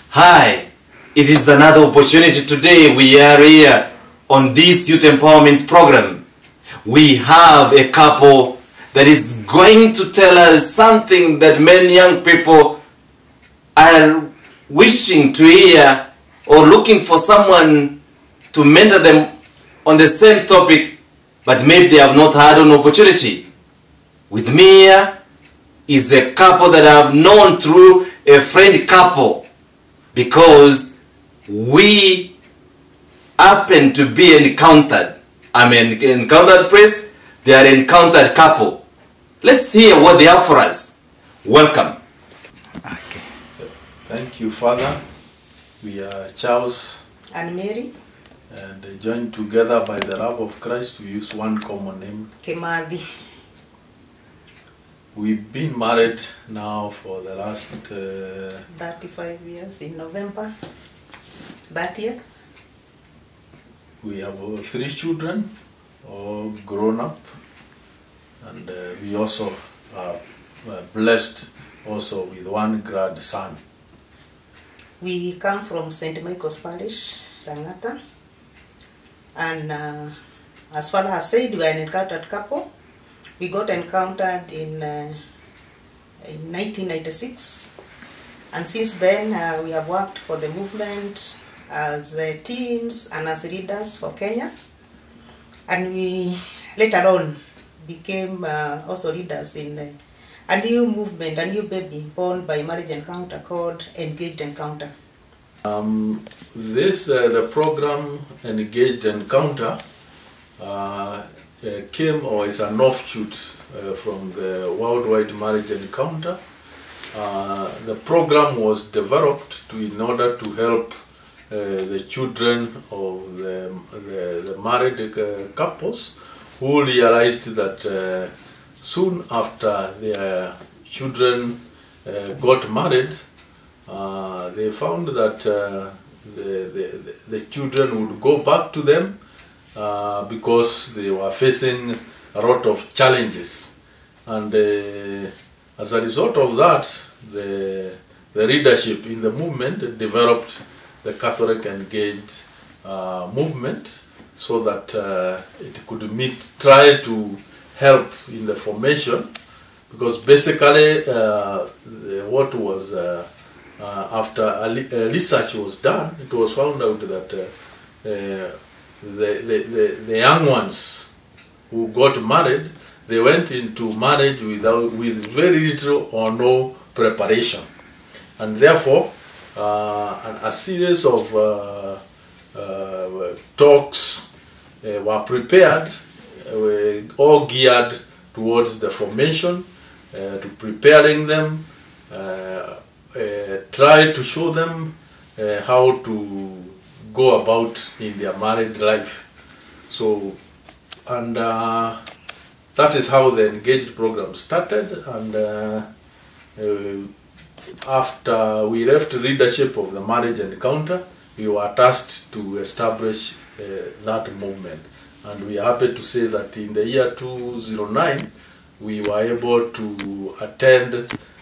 Hi, it is another opportunity today. We are here on this youth empowerment program. We have a couple that is going to tell us something that many young people are wishing to hear or looking for someone to mentor them on the same topic, but maybe they have not had an opportunity. With me here is a couple that I've known through a friend couple, because we happen to be encountered. I'm an encountered priest, they are an encountered couple. Let's hear what they have for us. Welcome. Okay. Thank you, Father. We are Charles and Mary, and joined together by the love of Christ. We use one common name, Kemadi. We've been married now for the last 35 years in November that year. We have 3 children, all grown up, and we also are blessed also with 1 grandson. We come from St. Michael's Parish, Rangata, and as Father has said, we are an encountered couple. We got encountered in 1996, and since then we have worked for the movement as teams and as leaders for Kenya, and we later on became also leaders in a new movement, a new baby born by marriage encounter called Engaged Encounter. The program Engaged Encounter came, or is an offshoot from the Worldwide Marriage Encounter. The program was developed in order to help the children of the married couples who realized that soon after their children got married, they found that the children would go back to them because they were facing a lot of challenges, and as a result of that, the leadership in the movement developed the Catholic Engaged movement, so that it could try to help in the formation, because basically what was after research was done, it was found out that the young ones who got married, they went into marriage with very little or no preparation, and therefore a series of talks were prepared, all geared towards the formation, to preparing them, try to show them how to go about in their married life. So, and that is how the Engaged program started, and after we left leadership of the Marriage Encounter, we were tasked to establish that movement, and we are happy to say that in the year 2009 we were able to attend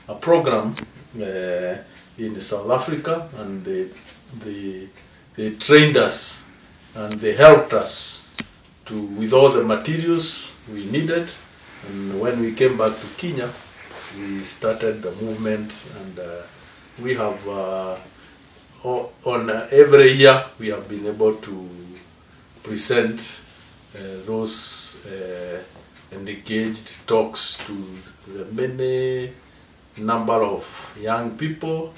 a program in South Africa, and they trained us and they helped us with all the materials we needed, and when we came back to Kenya, we started the movement, and we have on every year we have been able to present those engaged talks to the many number of young people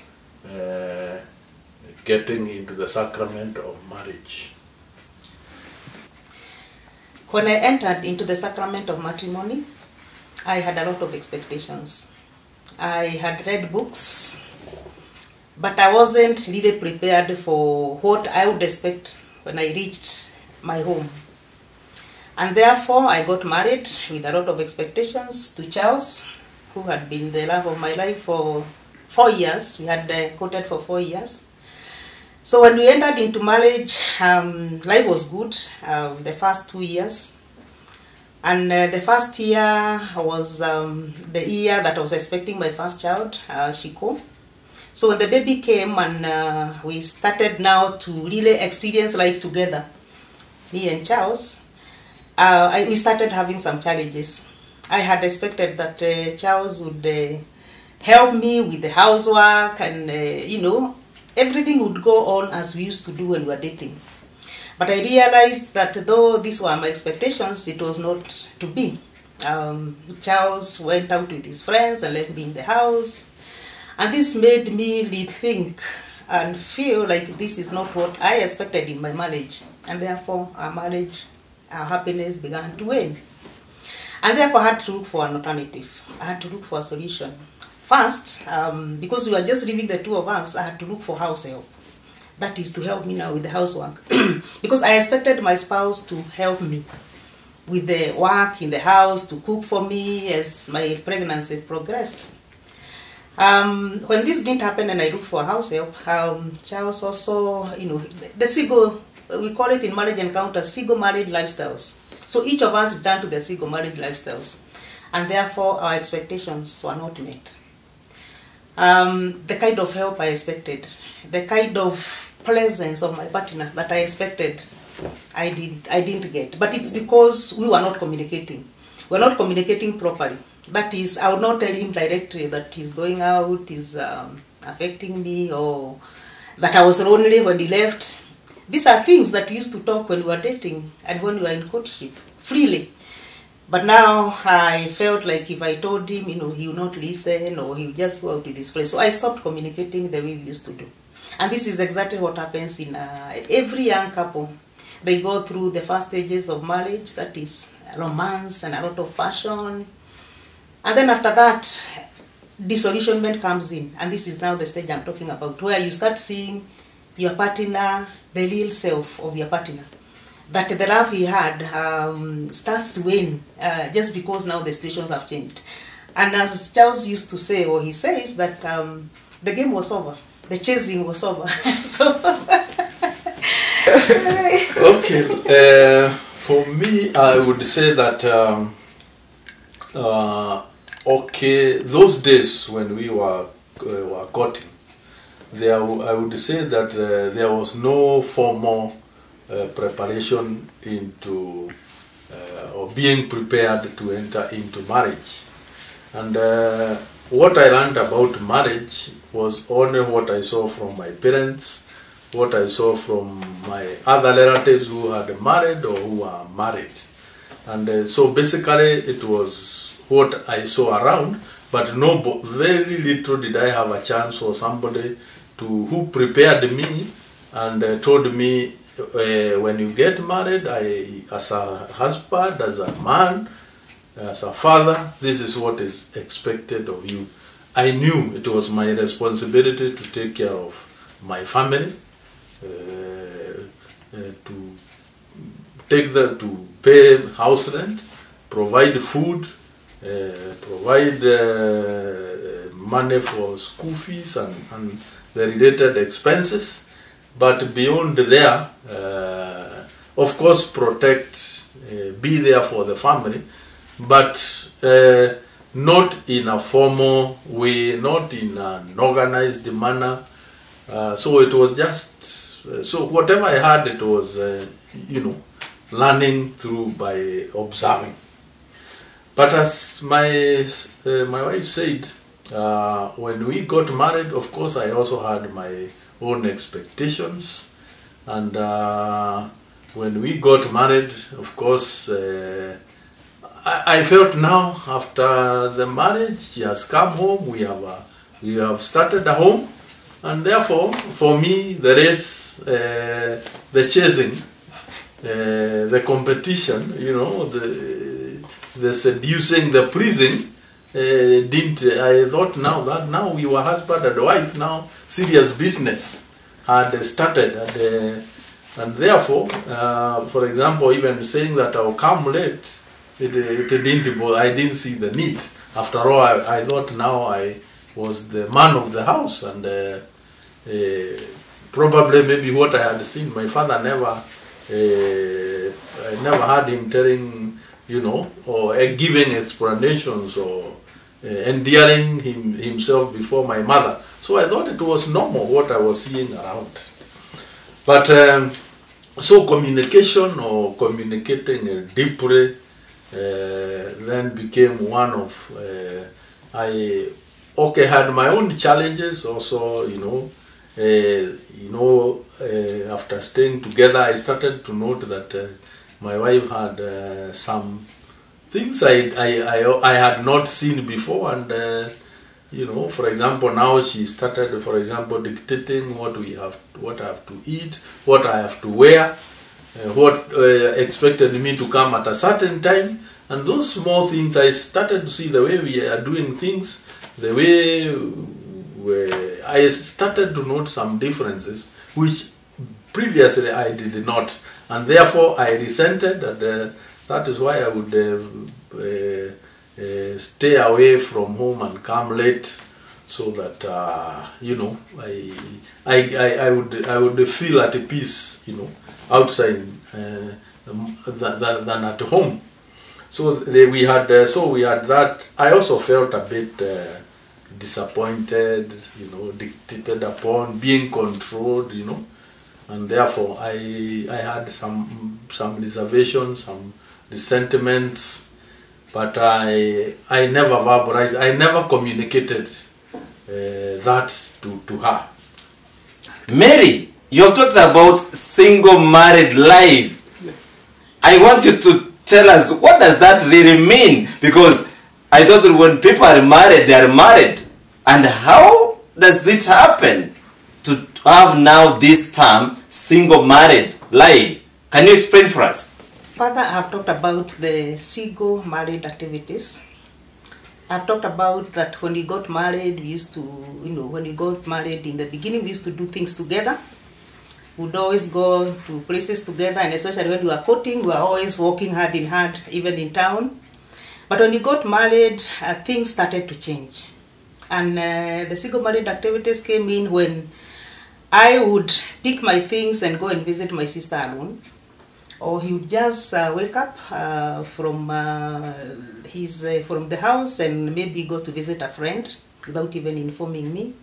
getting into the sacrament of marriage. When I entered into the sacrament of matrimony, I had a lot of expectations. I had read books, but I wasn't really prepared for what I would expect when I reached my home. And therefore, I got married with a lot of expectations to Charles, who had been the love of my life for 4 years. We had courted for 4 years. So when we entered into marriage, life was good, the first 2 years. And the first year was the year that I was expecting my first child, Shiko. So when the baby came and we started now to really experience life together, me and Charles, we started having some challenges. I had expected that Charles would help me with the housework and, you know, everything would go on as we used to do when we were dating. But I realized that though these were my expectations, it was not to be. Charles went out with his friends and left me in the house. And this made me rethink and feel like this is not what I expected in my marriage. And therefore, our marriage, our happiness began to wane. And therefore, I had to look for an alternative. I had to look for a solution. First, because we were just living the two of us, I had to look for house help. That is to help me now with the housework. Because I expected my spouse to help me with the work in the house, to cook for me as my pregnancy progressed. When this didn't happen and I looked for house help, Charles also, you know, the single, we call it in marriage encounter, single marriage lifestyles. So each of us returned to the single marriage lifestyles. And therefore our expectations were not met. The kind of help I expected, the kind of presence of my partner that I expected, I didn't get. But it's because we were not communicating. We're not communicating properly. That is, I would not tell him directly that he's going out, is affecting me, or that I was lonely when he left. These are things that we used to talk when we were dating and when we were in courtship, freely. But now I felt like if I told him, you know, he would not listen or he would just go out with his friends. So I stopped communicating the way we used to do. And this is exactly what happens in every young couple. They go through the first stages of marriage, that is romance and a lot of passion. And then after that, disillusionment comes in. And this is now the stage I'm talking about, where you start seeing your partner, the real self of your partner. That the love he had starts to wane just because now the situations have changed. And as Charles used to say, or he says, that the game was over. The chasing was over. So okay, for me, I would say that okay, those days when we were courting, I would say that there was no formal preparation into or being prepared to enter into marriage. And what I learned about marriage was only what I saw from my parents, what I saw from my other relatives who had married or who are married. And so basically it was what I saw around, but very little did I have a chance or somebody who prepared me and told me, when you get married, as a husband, as a man, as a father, this is what is expected of you. I knew it was my responsibility to take care of my family, to pay house rent, provide food, provide money for school fees and the related expenses. But beyond there, of course, protect, be there for the family, but not in a formal way, not in an organized manner. So it was just, so whatever I had, it was, you know, learning through by observing. But as my wife said, when we got married, of course, I also had my own expectations. And when we got married, of course, I felt now after the marriage, she has come home, we have started a home, and therefore, for me, the race, the chasing, the competition, you know, the seducing, the pleasing, I thought now we were husband and wife, now serious business had started, and therefore, for example, even saying that I'll come late, I didn't see the need. After all, I thought now I was the man of the house, and probably maybe what I had seen, my father I never had him telling, you know, or giving explanations or endearing himself before my mother. So I thought it was normal what I was seeing around. But so communication or communicating deeply then became one of, I had my own challenges also, after staying together, I started to note that my wife had some things I had not seen before, and for example, now she started, for example, dictating what I have to eat, what I have to wear, what expected me to come at a certain time, and those small things I started to see the way we are doing things, the way I started to note some differences which previously I did not, and therefore I resented, and that is why I would stay away from home and come late, so that I would feel at peace, outside than at home. So we had that. I also felt a bit disappointed, dictated upon, being controlled, and therefore I had some reservations, some sentiments, but I never verbalized, I never communicated that to her. Mary, you have talked about single married life. Yes. I want you to tell us, what does that really mean? Because I thought that when people are married, they are married. And how does it happen to have now this term, single married life? Can you explain for us? Further, I have talked about the single married activities. I've talked about that when we got married, we used to, when we got married in the beginning, we used to do things together. We'd always go to places together, and especially when we were courting, we were always walking hand in hand, even in town. But when we got married, things started to change. And the single married activities came in when I would pick my things and go and visit my sister alone. Or he would just wake up from the house and maybe go to visit a friend without even informing me.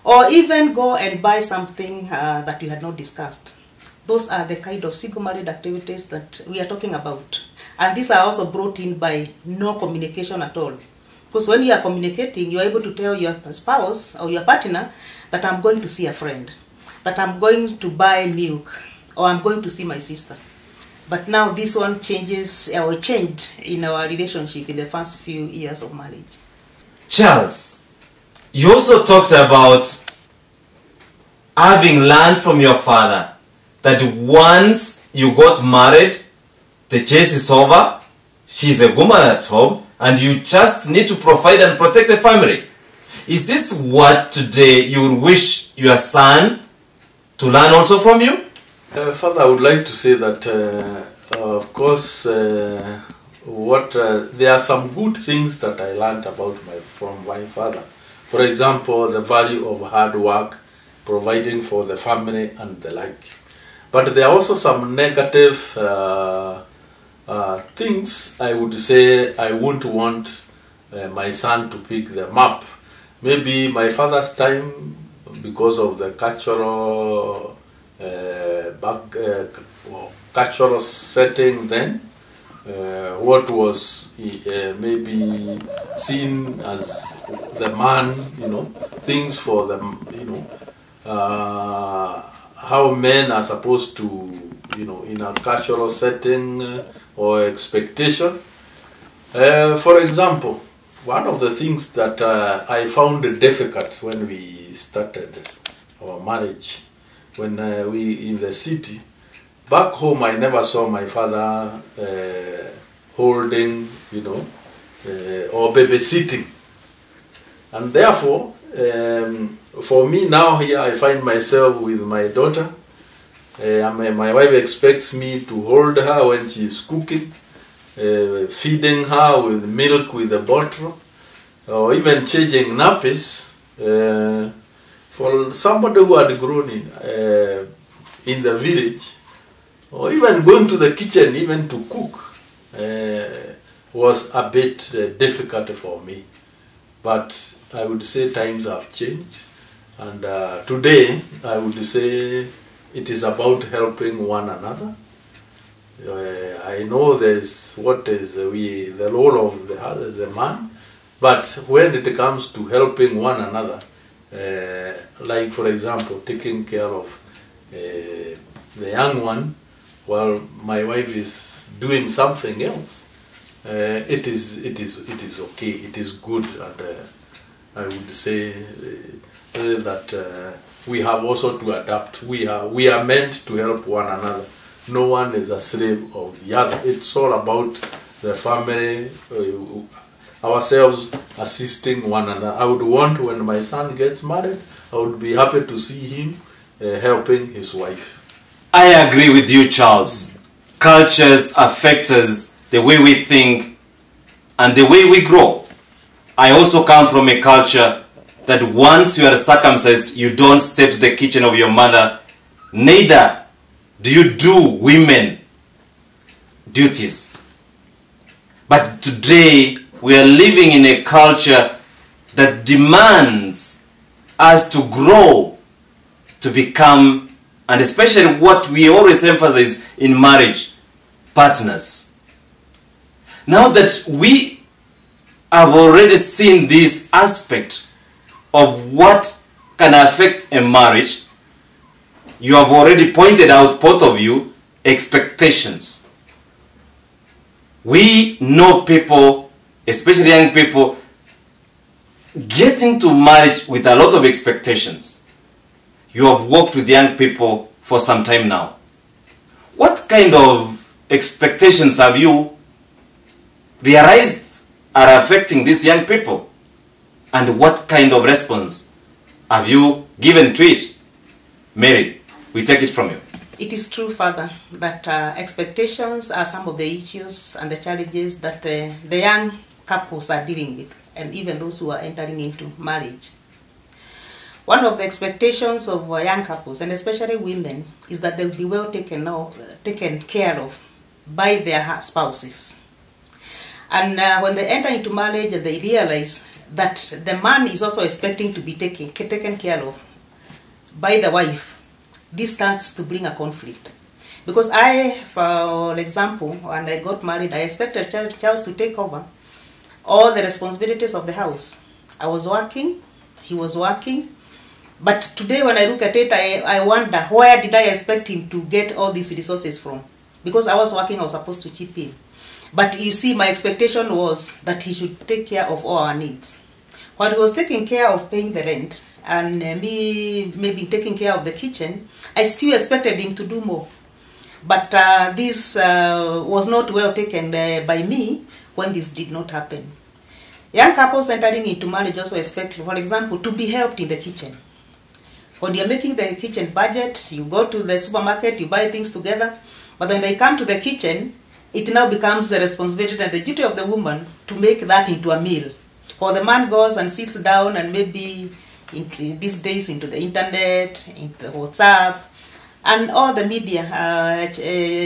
Or even go and buy something that we had not discussed. Those are the kind of single married activities that we are talking about. And these are also brought in by no communication at all. Because when you are communicating, you are able to tell your spouse or your partner that I'm going to see a friend, that I'm going to buy milk, or I'm going to see my sister. But now this one changed in our relationship in the first few years of marriage. Charles, you also talked about having learned from your father that once you got married, the chase is over, she's a woman at home, and you just need to provide and protect the family. Is this what today you would wish your son to learn also from you? Father, I would like to say that, of course, there are some good things that I learned from my father. For example, the value of hard work, providing for the family and the like. But there are also some negative things I would say I wouldn't want my son to pick them up. Maybe my father's time, because of the cultural cultural setting then, what was maybe seen as the man, things for them, how men are supposed to, in a cultural setting or expectation. For example, one of the things that I found difficult when we started our marriage, when we in the city, back home I never saw my father holding, or babysitting. And therefore, for me now here, I find myself with my daughter. My wife expects me to hold her when she is cooking, feeding her with milk with a bottle, or even changing nappies. For somebody who had grown in the village, or even going to the kitchen even to cook, was a bit difficult for me. But I would say times have changed, and today I would say it is about helping one another. I know there's what is the role of the man, but when it comes to helping one another, like for example taking care of the young one while my wife is doing something else, it is okay, it is good, and I would say that we have also to adapt. We are meant to help one another. No one is a slave of the other. It's all about the family, ourselves assisting one another. I would want, when my son gets married, I would be happy to see him helping his wife. I agree with you, Charles. Cultures affect us, the way we think and the way we grow. I also come from a culture that once you are circumcised, you don't step to the kitchen of your mother, neither do you do women duties. But today, we are living in a culture that demands us to grow, to become, and especially what we always emphasize in marriage, partners. Now that we have already seen this aspect of what can affect a marriage, you have already pointed out, both of you, expectations. We know people, especially young people, get into marriage with a lot of expectations. You have worked with young people for some time now. What kind of expectations have you realized are affecting these young people? And what kind of response have you given to it? Mary, we take it from you. It is true, Father, that expectations are some of the issues and the challenges that the young couples are dealing with, and even those who are entering into marriage. One of the expectations of young couples, and especially women, is that they will be well taken care of by their spouses. And when they enter into marriage and they realize that the man is also expecting to be taken care of by the wife, this starts to bring a conflict. Because I, for example, when I got married, I expected Charles to take over all the responsibilities of the house. I was working, he was working, but today when I look at it, I wonder, where did I expect him to get all these resources from? Because I was working, I was supposed to chip in. But you see, my expectation was that he should take care of all our needs. While he was taking care of paying the rent, and me maybe taking care of the kitchen, I still expected him to do more. But this was not well taken by me when this did not happen. Young couples entering into marriage also expect, for example, to be helped in the kitchen. When you're making the kitchen budget, you go to the supermarket, you buy things together, but when they come to the kitchen, it now becomes the responsibility and the duty of the woman to make that into a meal. Or the man goes and sits down and maybe these days into the internet, into WhatsApp, and all the media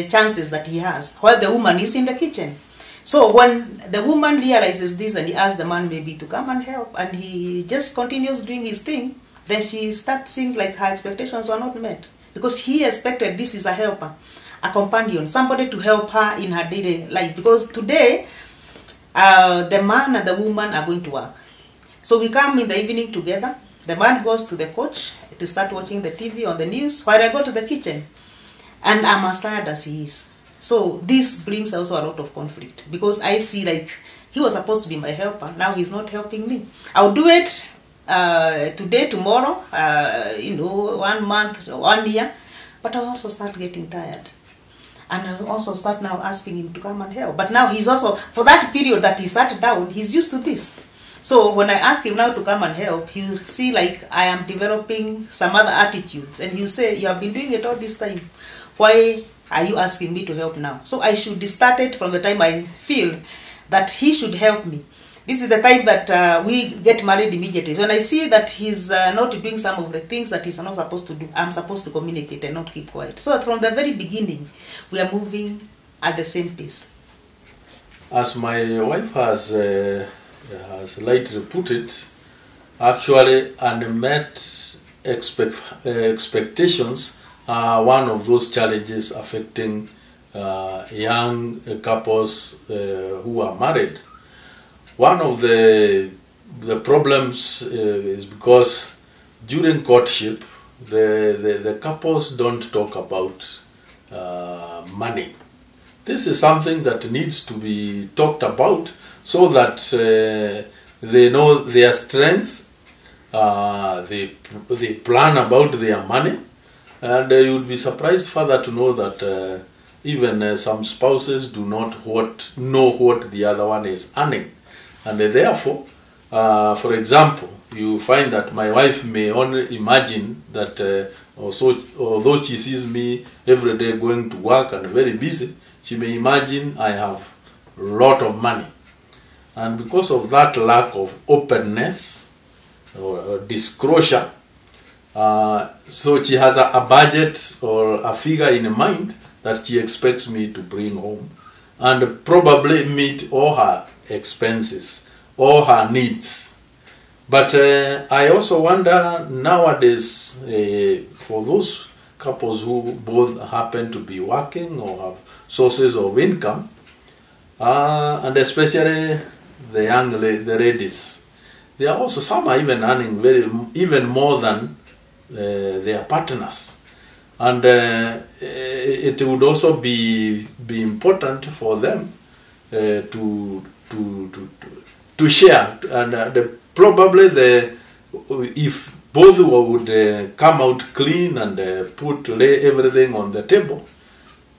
chances that he has, while the woman is in the kitchen. So when the woman realizes this and he asks the man maybe to come and help, and he just continues doing his thing, then she starts seeing like her expectations were not met. Because he expected this is a helper, a companion, somebody to help her in her daily life. Because today, the man and the woman are going to work. So we come in the evening together. The man goes to the couch to start watching the TV on the news, while I go to the kitchen. And I'm as tired as he is. So this brings also a lot of conflict. Because I see like, he was supposed to be my helper. Now he's not helping me. I'll do it today, tomorrow, 1 month, 1 year. But I also start getting tired. And I also start now asking him to come and help. But now he's also, for that period that he sat down, he's used to this. So when I ask him now to come and help, he'll see like I am developing some other attitudes. And he'll say, you have been doing it all this time. Why are you asking me to help now? So I should start it from the time I feel that he should help me. This is the time that we get married immediately. When I see that he's not doing some of the things that he's not supposed to do, I'm supposed to communicate and not keep quiet. So from the very beginning, we are moving at the same pace. As my wife has has lightly put it, actually unmet expectations are one of those challenges affecting young couples who are married. One of the problems is because during courtship, the couples don't talk about money. This is something that needs to be talked about so that they know their strengths, they plan about their money, and you would be surprised further to know that even some spouses do not know what the other one is earning. And therefore, for example, you find that my wife may only imagine that although she sees me every day going to work and very busy, she may imagine I have a lot of money. And because of that lack of openness or disclosure, so she has a budget or a figure in mind that she expects me to bring home and probably meet all her expenses, all her needs. But I also wonder nowadays, for those couples who both happen to be working or have sources of income, and especially the young the ladies, there are also some are even earning even more than their partners, and it would also be important for them to share, and probably if both would come out clean and lay everything on the table,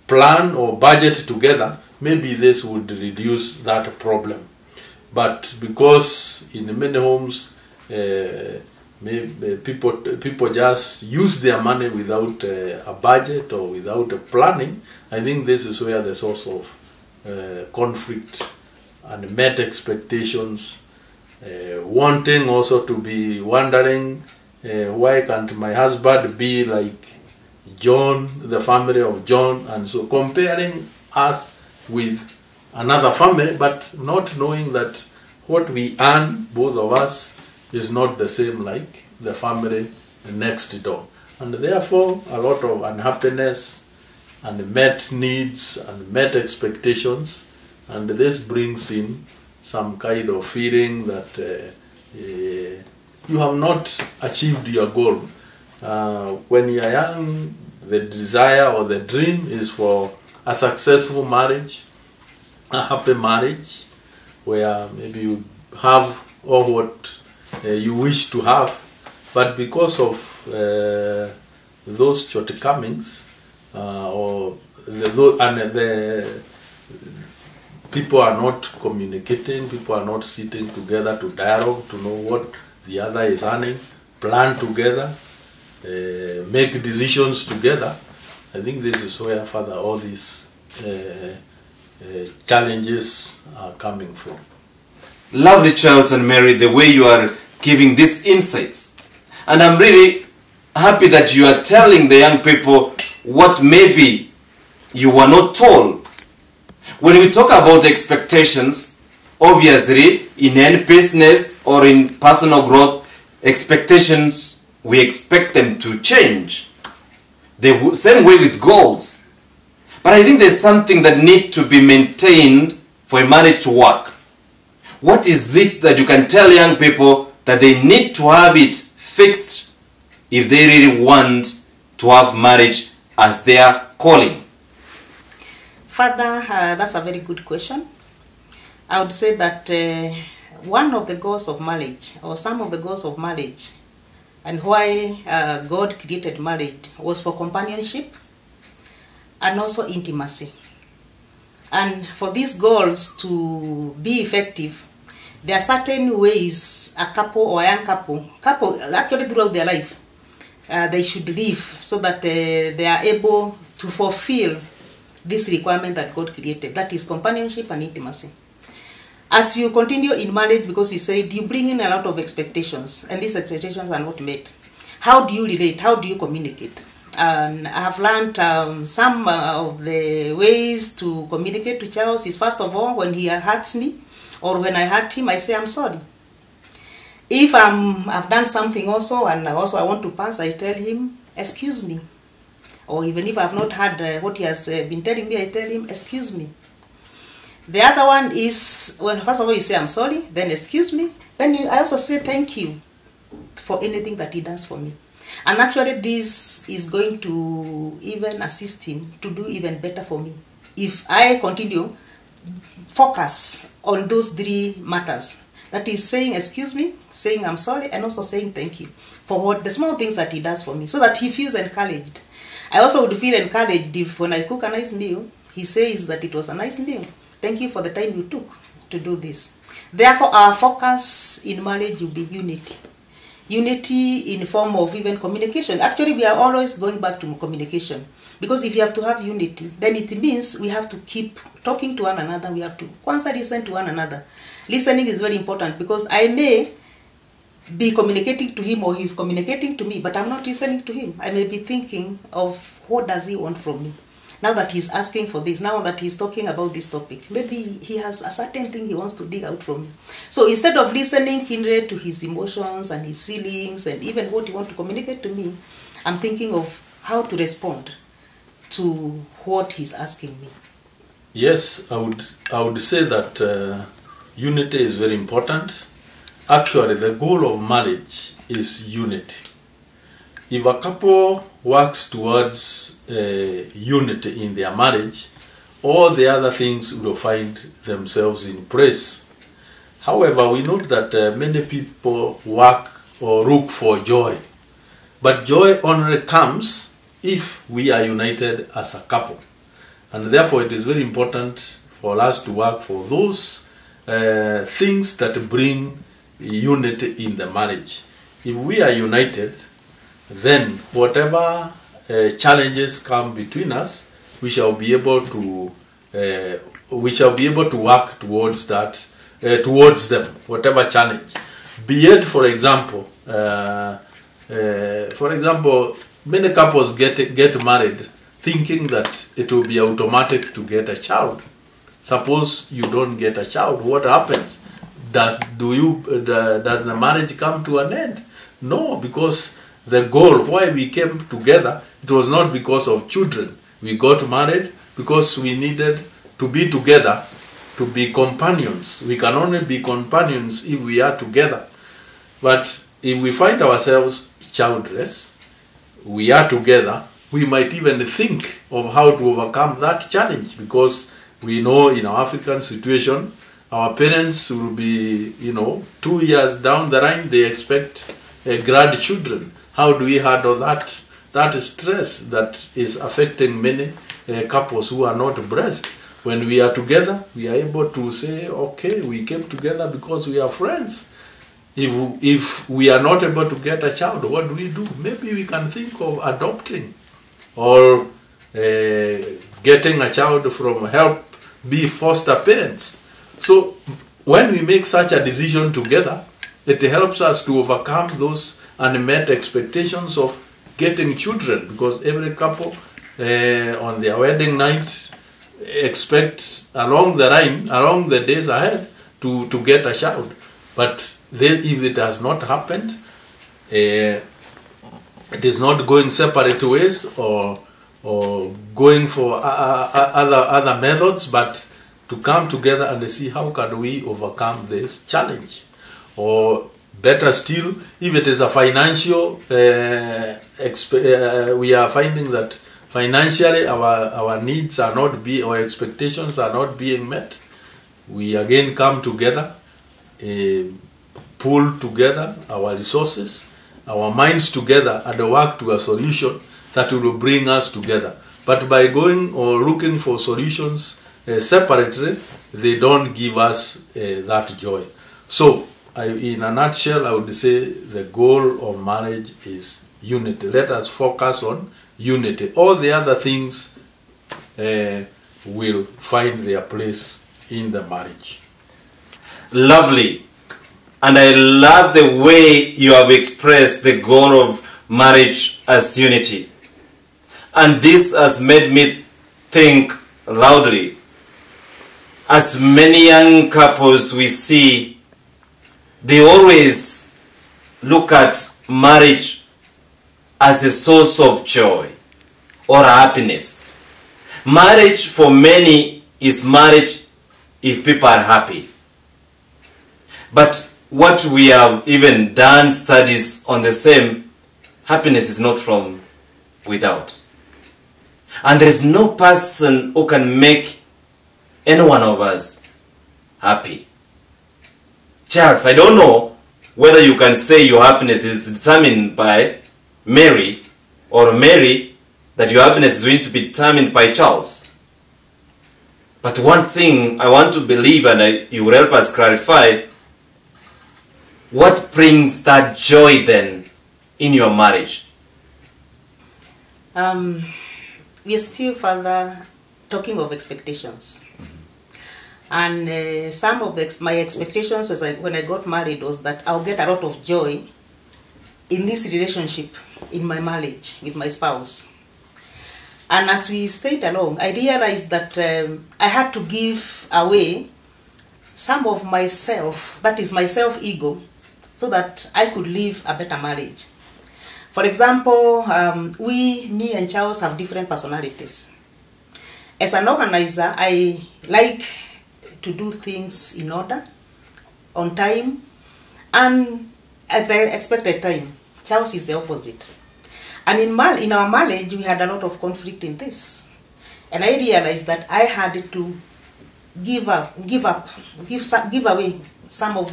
plan or budget together, maybe this would reduce that problem. But because in many homes people just use their money without a budget or without a planning, I think this is where the source of conflict and met expectations, wanting also to be wondering, why can't my husband be like John, the family of John, and so comparing us with another family, but not knowing that what we earn, both of us, is not the same like the family next door. And therefore, a lot of unhappiness and met needs and met expectations, and this brings in some kind of feeling that you have not achieved your goal. When you are young, the desire or the dream is for a successful marriage, a happy marriage, where maybe you have all what you wish to have, but because of those shortcomings, people are not communicating, people are not sitting together to dialogue, to know what the other is earning, plan together, make decisions together. I think this is where further all these challenges are coming from. Lovely, Charles and Mary, the way you are giving these insights. And I'm really happy that you are telling the young people what maybe you were not told. When we talk about expectations, obviously in any business or in personal growth, expectations, we expect them to change. The same way with goals. But I think there's something that needs to be maintained for a marriage to work. What is it that you can tell young people that they need to have it fixed if they really want to have marriage as their calling? Father, that's a very good question. I would say that one of the goals of marriage, or some of the goals of marriage, and why God created marriage, was for companionship and also intimacy. And for these goals to be effective, there are certain ways a couple or a young couple actually throughout their life, they should live so that they are able to fulfill this requirement that God created, that is companionship and intimacy. As you continue in marriage, because you said you bring in a lot of expectations, and these expectations are not met. How do you relate? How do you communicate? And I have learned some of the ways to communicate to Charles is, first of all, when he hurts me Or when I hurt him, I say I'm sorry. If I've done something also, and also I want to pass, I tell him, excuse me. Or even if I've not heard what he has been telling me, I tell him, excuse me. The other one is, when first of all you say I'm sorry, then excuse me. Then I also say thank you for anything that he does for me. And actually this is going to even assist him to do even better for me. If I continue focus on those three matters. That is saying excuse me, saying I'm sorry, and also saying thank you for what the small things that he does for me, so that he feels encouraged. I also would feel encouraged if when I cook a nice meal, he says that it was a nice meal. Thank you for the time you took to do this. Therefore, our focus in marriage will be unity. Unity in form of even communication. Actually, we are always going back to communication. Because if you have to have unity, then it means we have to keep talking to one another. We have to constantly listen to one another. Listening is very important, because I may be communicating to him or he's communicating to me, but I'm not listening to him. I may be thinking of what does he want from me. Now that he's asking for this, now that he's talking about this topic, maybe he has a certain thing he wants to dig out from me. So instead of listening keenly to his emotions and his feelings and even what he wants to communicate to me, I'm thinking of how to respond to what he's asking me. Yes, I would say that unity is very important. Actually, the goal of marriage is unity. If a couple works towards unity in their marriage, all the other things will find themselves in place. However, we note that many people work or look for joy. But joy only comes if we are united as a couple. And therefore, it is very important for us to work for those things that bring unity in the marriage. If we are united, then whatever challenges come between us, we shall be able to work towards that, towards them, whatever challenge. Be it, for example, many couples get married thinking that it will be automatic to get a child. Suppose you don't get a child, what happens? Does the marriage come to an end? No, because the goal why we came together, it was not because of children. We got married because we needed to be together, to be companions. We can only be companions if we are together. But if we find ourselves childless, we are together, we might even think of how to overcome that challenge, because we know in our African situation, our parents will be, 2 years down the line, they expect grandchildren. How do we handle that stress that is affecting many couples who are not blessed? When we are together, we are able to say, okay, we came together because we are friends. If we are not able to get a child, what do we do? Maybe we can think of adopting or getting a child from be foster parents. So when we make such a decision together, it helps us to overcome those unmet expectations of getting children, because every couple on their wedding night expects along the days ahead to get a child. But if it has not happened, it is not going separate ways or going for other methods, but to come together and see how can we overcome this challenge. Or better still, if it is a financial, we are finding that financially our needs are not our expectations are not being met, we again come together, pull together our resources, our minds together, and work to a solution that will bring us together. But by going or looking for solutions separately, they don't give us that joy. So, in a nutshell, I would say the goal of marriage is unity. Let us focus on unity. All the other things will find their place in the marriage. Lovely. And I love the way you have expressed the goal of marriage as unity. And this has made me think loudly. as many young couples we see, they always look at marriage as a source of joy or happiness. Marriage for many is marriage if people are happy. But what we have even done studies on the same, happiness is not from without. And there is no person who can make any one of us happy. Charles, I don't know whether you can say your happiness is determined by Mary, or Mary, that your happiness is going to be determined by Charles. But one thing I want to believe, and you will help us clarify, what brings that joy then in your marriage? We are still further talking of expectations. And some of my expectations was when I got married was that I'll get a lot of joy in this relationship, in my marriage with my spouse. And as we stayed along, I realized that I had to give away some of myself, that is my self-ego, so that I could live a better marriage. For example, me and Charles have different personalities. As an organizer, I like to do things in order, on time, and at the expected time. Charles is the opposite. And in our marriage, we had a lot of conflict in this. And I realized that I had to give away some of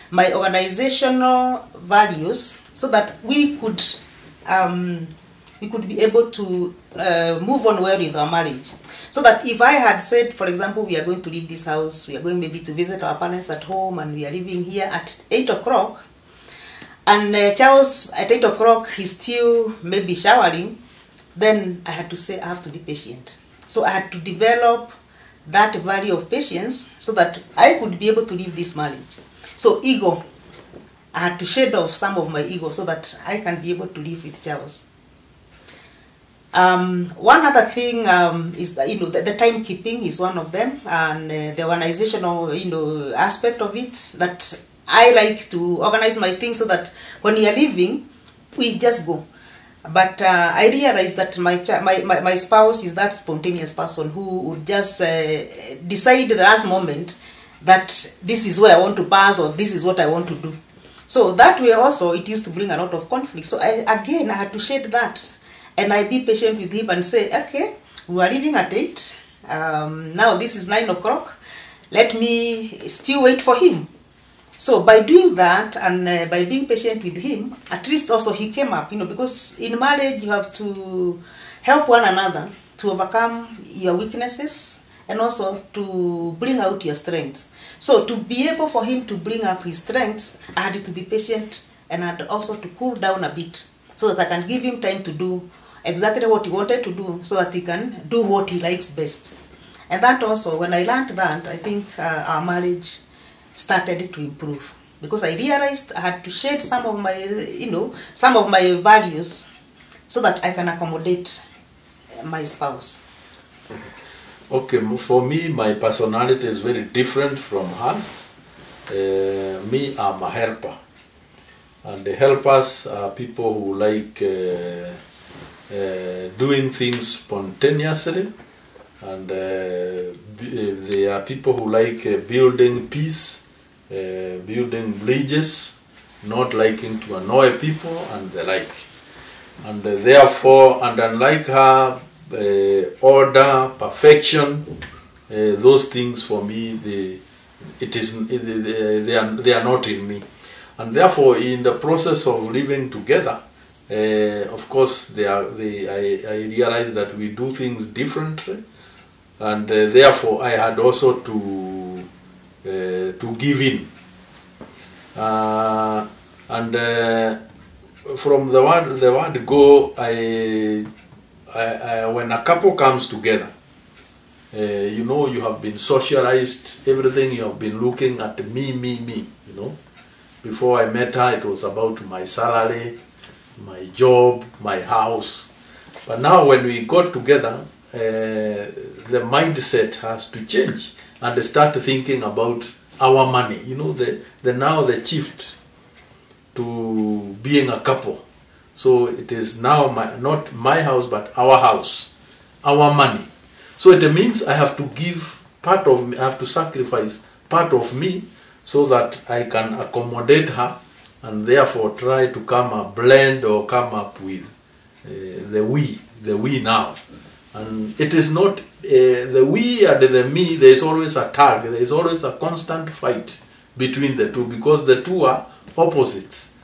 my organizational values so that we could be able to move on well with our marriage. So that if I had said, for example, we are going to leave this house, we are going maybe to visit our parents at home, and we are leaving here at 8 o'clock, and Charles at 8 o'clock he's still maybe showering, then I had to say I have to be patient. So I had to develop that value of patience so that I could be able to live this marriage. So ego, I had to shed off some of my ego so that I can be able to live with Charles. One other thing is that, the timekeeping is one of them, and the organizational aspect of it, that I like to organize my things so that when we are leaving, we just go. But I realized that my spouse is that spontaneous person who would just decide the last moment that this is where I want to pass, or this is what I want to do. So that way also it used to bring a lot of conflict. So I had to shed that. And I be patient with him and say, okay, we are leaving at 8. Now this is 9 o'clock. Let me still wait for him. So by doing that and by being patient with him, at least also he came up, because in marriage you have to help one another to overcome your weaknesses and also to bring out your strengths. So to be able for him to bring up his strengths, I had to be patient and I had also to cool down a bit so that I can give him time to do exactly what he wanted to do so that he can do what he likes best. And that also, when I learned that, I think our marriage started to improve, because I realized I had to shed some of my, some of my values so that I can accommodate my spouse. Okay, for me, my personality is very different from hers. Me, I'm a helper. And the helpers are people who like doing things spontaneously, and they are people who like building peace, building bridges, not liking to annoy people and the like. And therefore, and unlike her, order, perfection, those things for me, they are not in me. And therefore, in the process of living together, of course, I realized that we do things differently, and therefore I had also to give in. And from the word go, when a couple comes together, you have been socialized, everything you have been looking at me. Before I met her, it was about my salary, my job, my house. But now when we got together, the mindset has to change. and start thinking about our money. You know, now the shift to being a couple. So it is now not my house, but our house, our money. So it means I have to give part of me, I have to sacrifice part of me so that I can accommodate her, and therefore try to come a blend or come up with the we now. And it is not the we and the me. There is always a tag. There is always a constant fight between the two, because the two are opposites,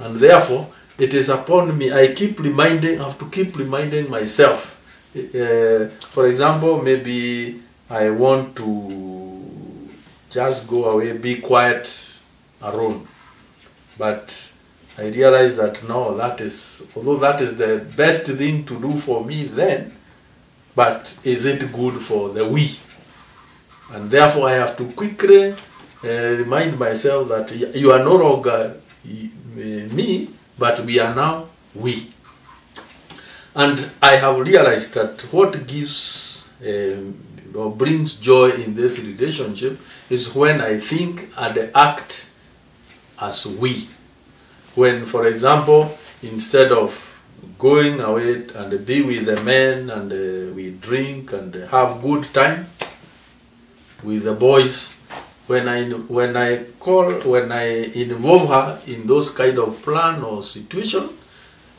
and therefore it is upon me. I have to keep reminding myself. For example, maybe I want to just go away, be quiet, alone, but I realize that no, although that is the best thing to do for me then, but is it good for the we? And therefore I have to quickly remind myself that you are no longer me, but we are now we. And I have realized that what gives or brings joy in this relationship is when I think and act as we. When, for example, instead of going away and be with the men and we drink and have good time with the boys, when I involve her in those kind of plan or situation,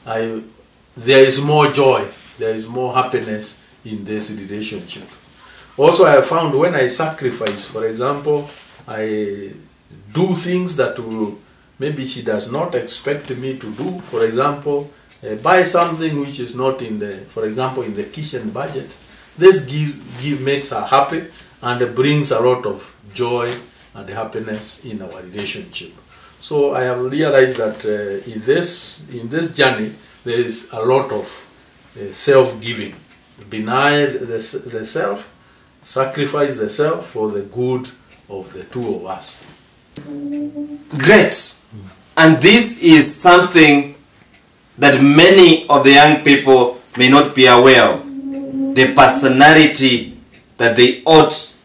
there is more joy, there is more happiness in this relationship. Also, I have found when I sacrifice, for example, I do things that maybe she does not expect me to do. For example, buy something which is not in the, for example, in the kitchen budget. This makes her happy and brings a lot of joy and happiness in our relationship. So I have realized that in this journey there is a lot of self-giving. Deny the self, sacrifice the self for the good of the two of us. Great. And this is something that many of the young people may not be aware of. The personality that they ought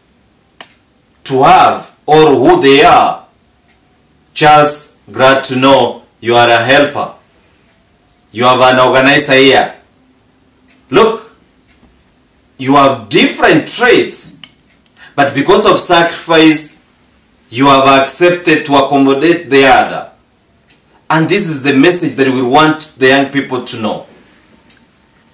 to have, or who they are. Charles, glad to know you are a helper. You have an organizer here. Look, you have different traits, but because of sacrifice, you have accepted to accommodate the other. And this is the message that we want the young people to know.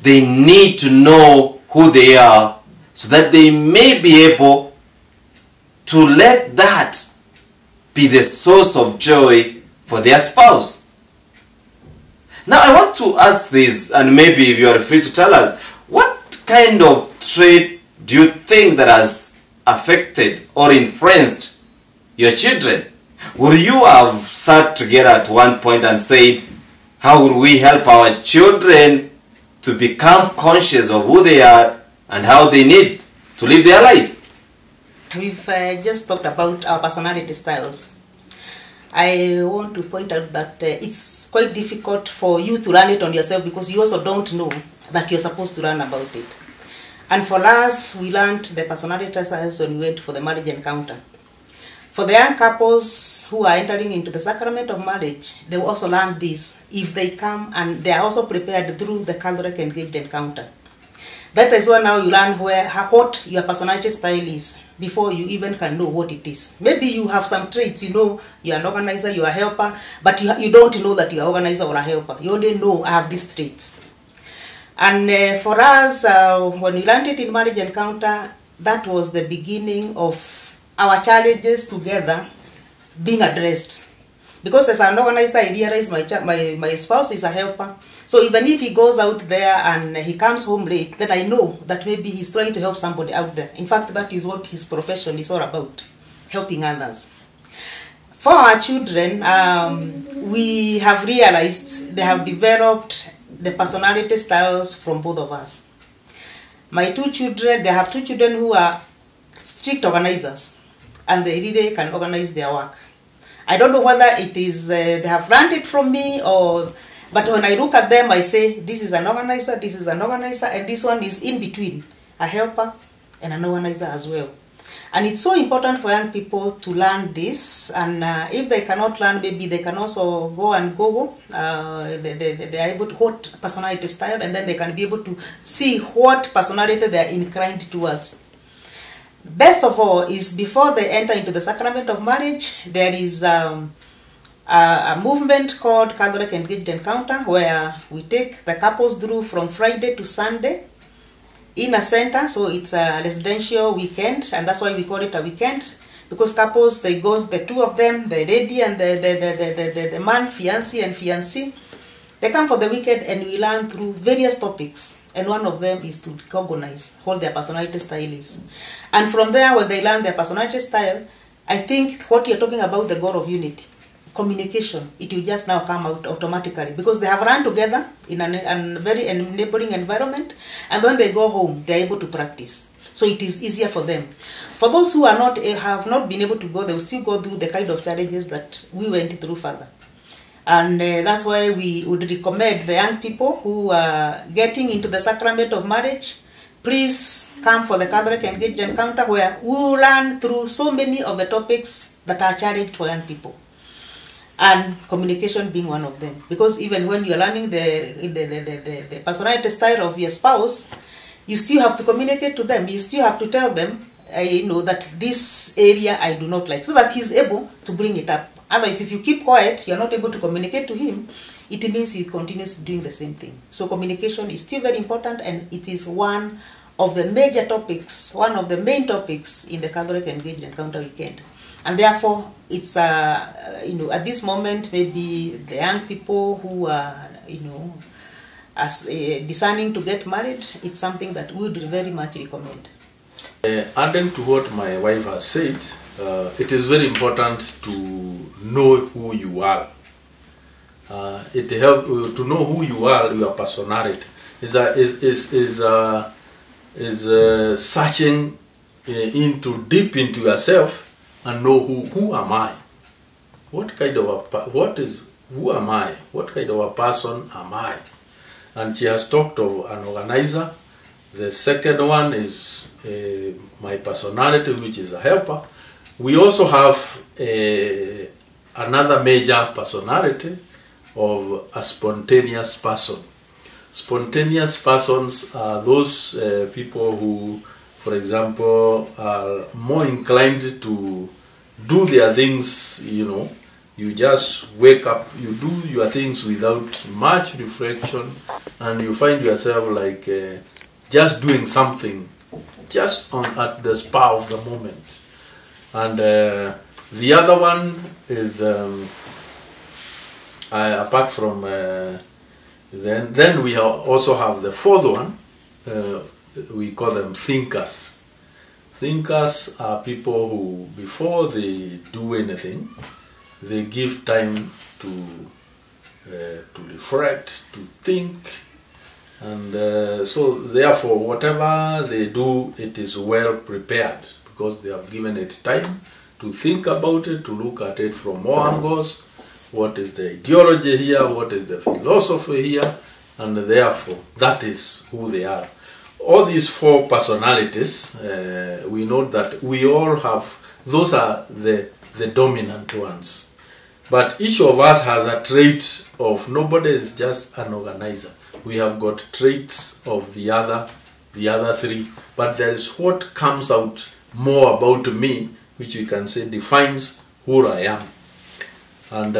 They need to know who they are so that they may be able to let that be the source of joy for their spouse. Now I want to ask this, and maybe you are free to tell us, what kind of trait do you think that has affected or influenced your children? Would you have sat together at one point and said, how will we help our children to become conscious of who they are and how they need to live their life? We've just talked about our personality styles. I want to point out that it's quite difficult for you to learn it on yourself, because you also don't know that you're supposed to learn about it. And for us, we learned the personality styles when we went for the marriage encounter. For the young couples who are entering into the sacrament of marriage, they will also learn this if they come, and they are also prepared through the Catholic engaged encounter. That is why now you learn what your personality style is before you even can know what it is. Maybe you have some traits, you know, you're an organizer, you're a helper, but you don't know that you're an organizer or a helper. You only know I have these traits. And for us, when we learned it in marriage encounter, that was the beginning of our challenges together being addressed. Because as an organizer, I realize my spouse is a helper. So even if he goes out there and he comes home late, then I know that maybe he's trying to help somebody out there. In fact, that is what his profession is all about, helping others. For our children, we have realized they have developed the personality styles from both of us. My two children, they have two children who are strict organizers, and they really can organize their work. I don't know whether it is they have learned it from me, but when I look at them, I say, this is an organizer, this is an organizer, and this one is in between, a helper and an organizer as well. And it's so important for young people to learn this, and if they cannot learn, maybe they can also go and Google. They are able to what personality style, and then they can be able to see what personality they are inclined towards. Best of all is before they enter into the sacrament of marriage, there is a movement called Catholic Engaged Encounter, where we take the couples through from Friday to Sunday in a center. So it's a residential weekend, and that's why we call it a weekend, because couples, they go, the two of them, the lady and the man, fiancé and fiancée, they come for the weekend, and we learn through various topics, and one of them is to recognize what their personality style is. And from there, when they learn their personality style, I think what you're talking about, the goal of unity, communication, it will just now come out automatically, because they have run together in a very enabling environment, and when they go home, they're able to practice. So it is easier for them. For those who are not have not been able to go, they will still go through the kind of challenges that we went through further. And that's why we would recommend the young people who are getting into the sacrament of marriage, please come for the Catholic Engaged Encounter, where we will learn through so many of the topics that are challenged for young people. And communication being one of them, because even when you are learning the personality style of your spouse, you still have to communicate to them. You still have to tell them, that this area I do not like, so that he's able to bring it up. Otherwise, if you keep quiet, you're not able to communicate to him, it means he continues doing the same thing. So communication is still very important, and it is one of the major topics, one of the main topics in the Catholic Engaged Encounter weekend. And therefore, it's at this moment, maybe the young people who are deciding to get married, it's something that we would very much recommend. Adding to what my wife has said, it is very important to know who you are. It helps to know who you are, your personality. Is searching deep into yourself and know who am I? Who am I? What kind of a person am I? And she has talked of an organizer. The second one is my personality, which is a helper. We also have another major personality of a spontaneous person. Spontaneous persons are those people who, for example, are more inclined to do their things, you just wake up, you do your things without much reflection, and you find yourself like just doing something just at the spur of the moment. And the other one is, apart from, then we also have the fourth one, we call them thinkers. Thinkers are people who, before they do anything, they give time to reflect, to think, and so therefore whatever they do, it is well prepared, because they have given it time to think about it, to look at it from more angles. What is the ideology here? What is the philosophy here? And therefore, that is who they are. All these four personalities, we know that we all have, those are the dominant ones. But each of us has a trait of, nobody is just an organizer. We have got traits of the other three. But there is what comes out more about me, which we can say defines who I am. And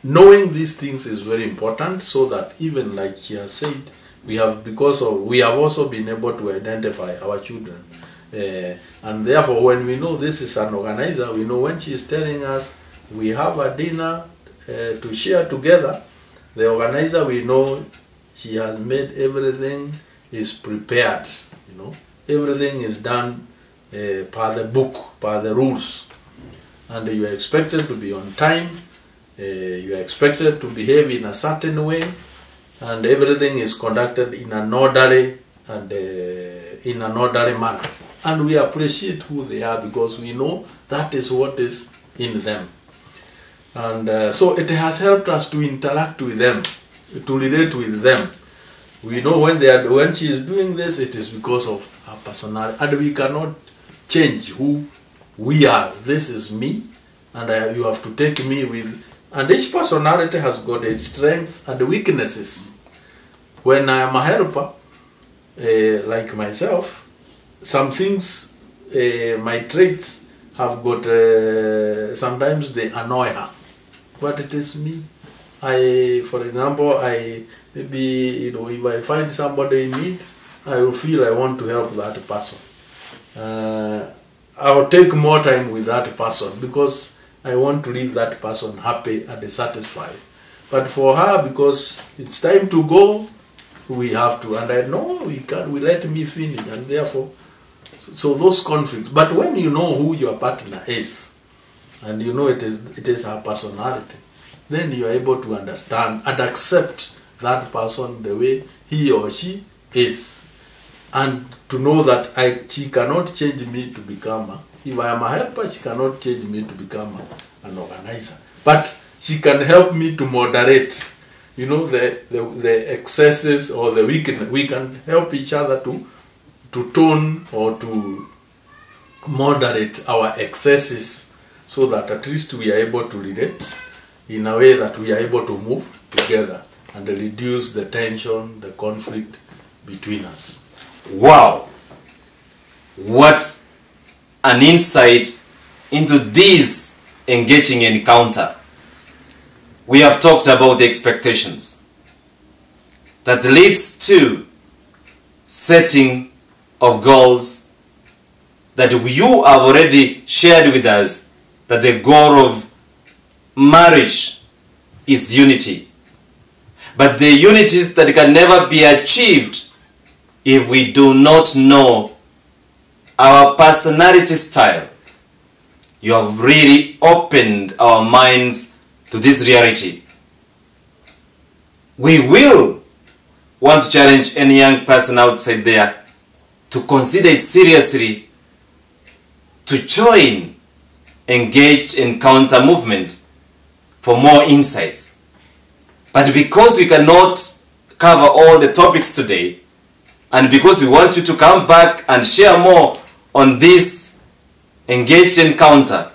knowing these things is very important, so that even like she has said, we have also been able to identify our children. And therefore, when we know this is an organizer, we know when she is telling us we have a dinner to share together, the organizer, we know she has made everything is prepared, everything is done per the book, per the rules. And you are expected to be on time, you are expected to behave in a certain way, and everything is conducted in an orderly manner. And we appreciate who they are, because we know that is what is in them. And so it has helped us to interact with them, to relate with them. We know when she is doing this, it is because of her personality, and we cannot change who we are. This is me, and you have to take me with. And each personality has got its strengths and weaknesses. When I am a helper, like myself, some things, my traits have got, sometimes they annoy her. But it is me. For example, maybe, if I find somebody in need, I will feel I want to help that person. I will take more time with that person because I want to leave that person happy and satisfied. But for her, because it's time to go, we have to. And I know we let me finish, and therefore, so those conflicts. But when you know who your partner is, and you know it is her personality, then you are able to understand and accept that person the way he or she is. And to know that she cannot change me to become if I am a helper, she cannot change me to become an organizer. But she can help me to moderate, the excesses or the weakness. We can help each other to tone or to moderate our excesses so that at least we are able to relate in a way that we are able to move together and reduce the tension, the conflict between us. Wow! What an insight into this engaging encounter. We have talked about the expectations that leads to setting of goals that you have already shared with us, that the goal of marriage is unity. But the unity that can never be achieved if we do not know our personality style. You have really opened our minds to this reality. We will want to challenge any young person outside there to consider it seriously, to join engaged encounter movement for more insights. But because we cannot cover all the topics today, and because we want you to come back and share more on this engaged encounter,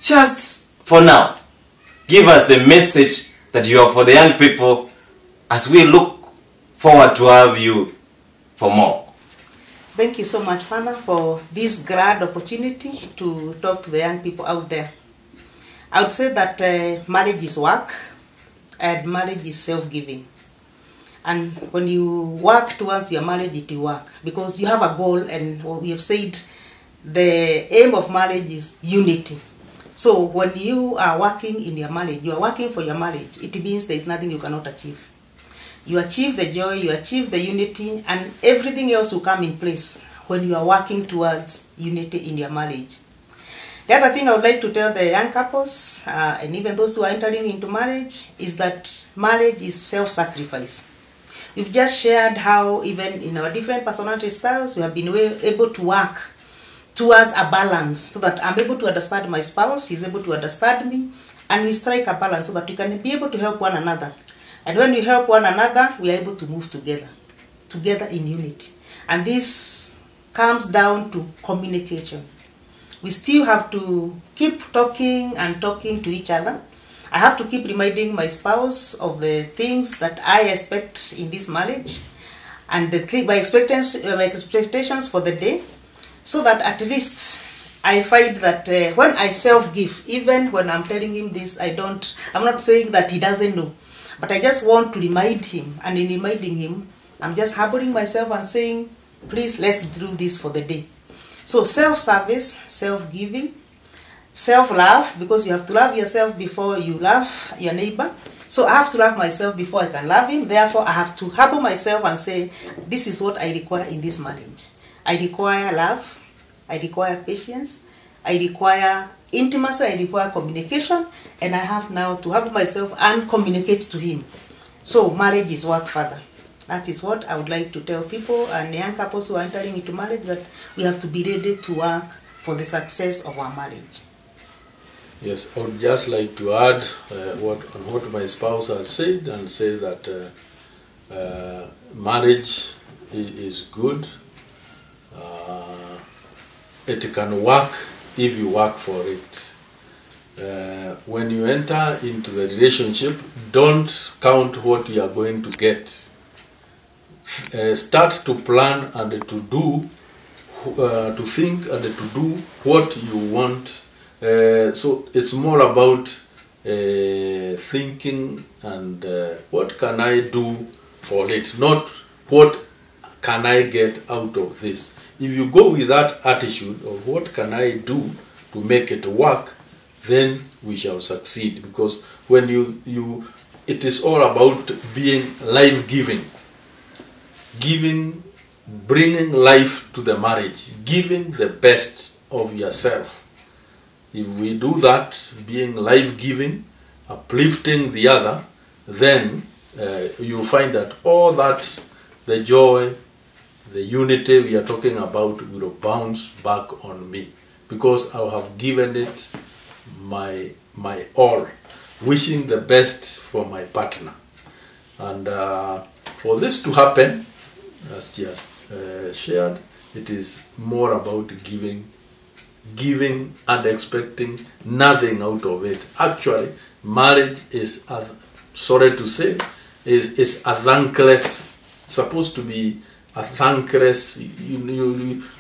just for now, give us the message that you have for the young people as we look forward to have you for more. Thank you so much, Father, for this grand opportunity to talk to the young people out there. I would say that marriage is work and marriage is self-giving. And when you work towards your marriage, it will work because you have a goal, and what we have said, the aim of marriage is unity. So when you are working in your marriage, you are working for your marriage. It means there is nothing you cannot achieve. You achieve the joy, you achieve the unity, and everything else will come in place when you are working towards unity in your marriage. The other thing I would like to tell the young couples, and even those who are entering into marriage, is that marriage is self-sacrifice. We've just shared how even in our different personality styles, we have been able to work towards a balance so that I'm able to understand my spouse, he's able to understand me, and we strike a balance so that we can be able to help one another. And when we help one another, we are able to move together in unity. And this comes down to communication. We still have to keep talking and talking to each other. I have to keep reminding my spouse of the things that I expect in this marriage and my expectations for the day, so that at least I find that when I self-give, even when I'm telling him this, I'm not saying that he doesn't know, but I just want to remind him, and in reminding him, I'm just humbling myself and saying, please, let's do this for the day. So self-service, self-giving, self-love, because you have to love yourself before you love your neighbor. So I have to love myself before I can love him. Therefore, I have to humble myself and say, this is what I require in this marriage. I require love. I require patience. I require intimacy. I require communication. And I have now to humble myself and communicate to him. So marriage is work, Father. That is what I would like to tell people and young couples who are entering into marriage, that we have to be ready to work for the success of our marriage. Yes, I would just like to add what my spouse has said, and say that marriage is good. it can work if you work for it. When you enter into the relationship, don't count what you are going to get. Start to plan and to do, to think and to do what you want. So it's more about thinking and what can I do for it, not what can I get out of this. If you go with that attitude of what can I do to make it work, then we shall succeed. Because when it is all about being life-giving, bringing life to the marriage, giving the best of yourself. If we do that, being life-giving, uplifting the other, then you find that all that, the joy, the unity we are talking about will bounce back on me, because I have given it my all, wishing the best for my partner. And for this to happen, as just shared, it is more about giving and expecting nothing out of it. Actually, marriage is, sorry to say, is a thankless, supposed to be a thankless.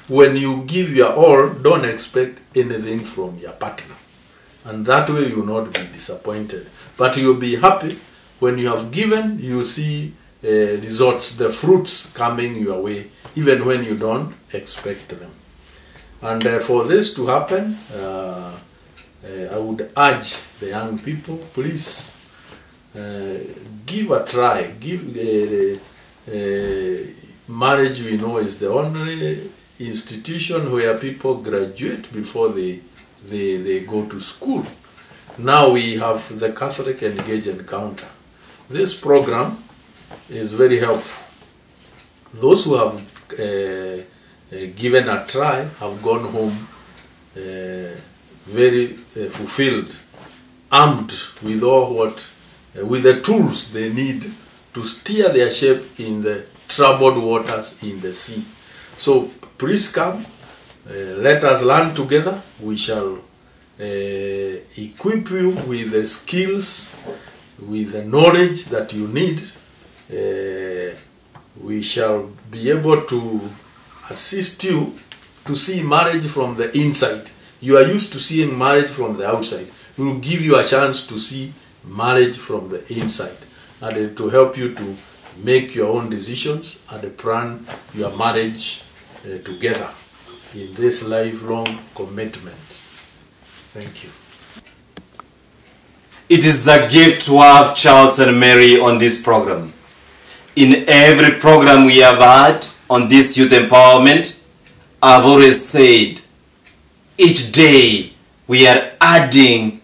When you give your all, don't expect anything from your partner, and that way you will not be disappointed, but you'll be happy when you have given. You see results, the fruits coming your way, even when you don't expect them. And for this to happen, I would urge the young people, please give a try. Marriage, we know, is the only institution where people graduate before they go to school. Now we have the Catholic Engage Encounter. This program is very helpful. Those who have given a try have gone home very fulfilled, armed with with the tools they need to steer their ship in the troubled waters in the sea. So please come, let us learn together. We shall equip you with the skills, with the knowledge that you need. We shall be able to assist you to see marriage from the inside. You are used to seeing marriage from the outside. We will give you a chance to see marriage from the inside, and to help you to make your own decisions and plan your marriage together in this lifelong commitment. Thank you. It is a gift to have Charles and Mary on this program. In every program we have had on this youth empowerment, I've always said, each day we are adding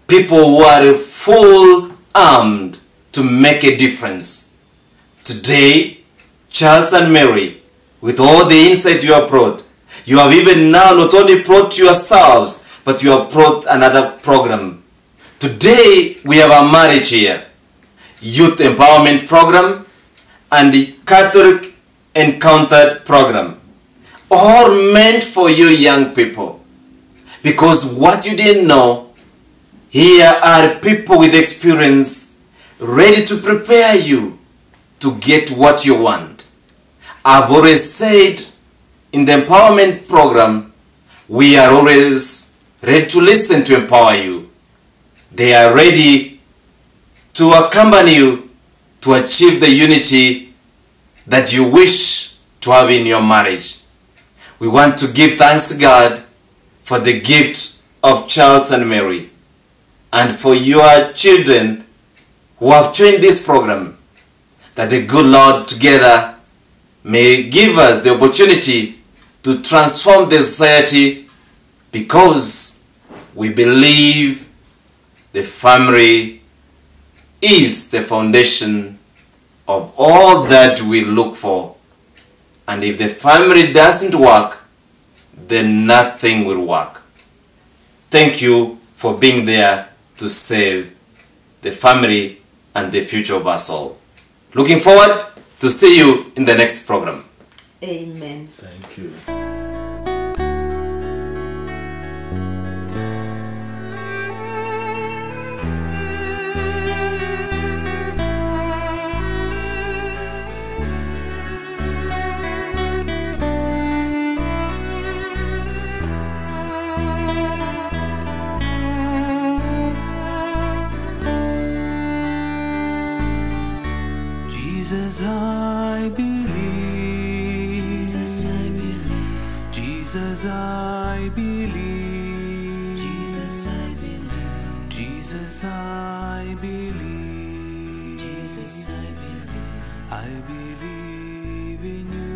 people who are full armed to make a difference. Today, Charles and Mary, with all the insight you have brought, you have even now not only brought yourselves, but you have brought another program. Today, we have a marriage here, youth empowerment program, and the Catholic Encounter program, all meant for you young people. Because what you didn't know, here are people with experience ready to prepare you to get what you want. I've always said in the empowerment program, we are always ready to listen to empower you. They are ready to accompany you to achieve the unity that you wish to have in your marriage. We want to give thanks to God for the gift of Charles and Mary, and for your children who have joined this program, that the good Lord together may give us the opportunity to transform the society, because we believe the family is the foundation of all that we look for. And if the family doesn't work, then nothing will work. Thank you for being there to save the family and the future of us all. Looking forward to see you in the next program. Amen. Thank you. Jesus, I believe. Jesus, I believe. Jesus, I believe. Jesus, I believe. Jesus, I believe. Jesus, I believe. I believe in you.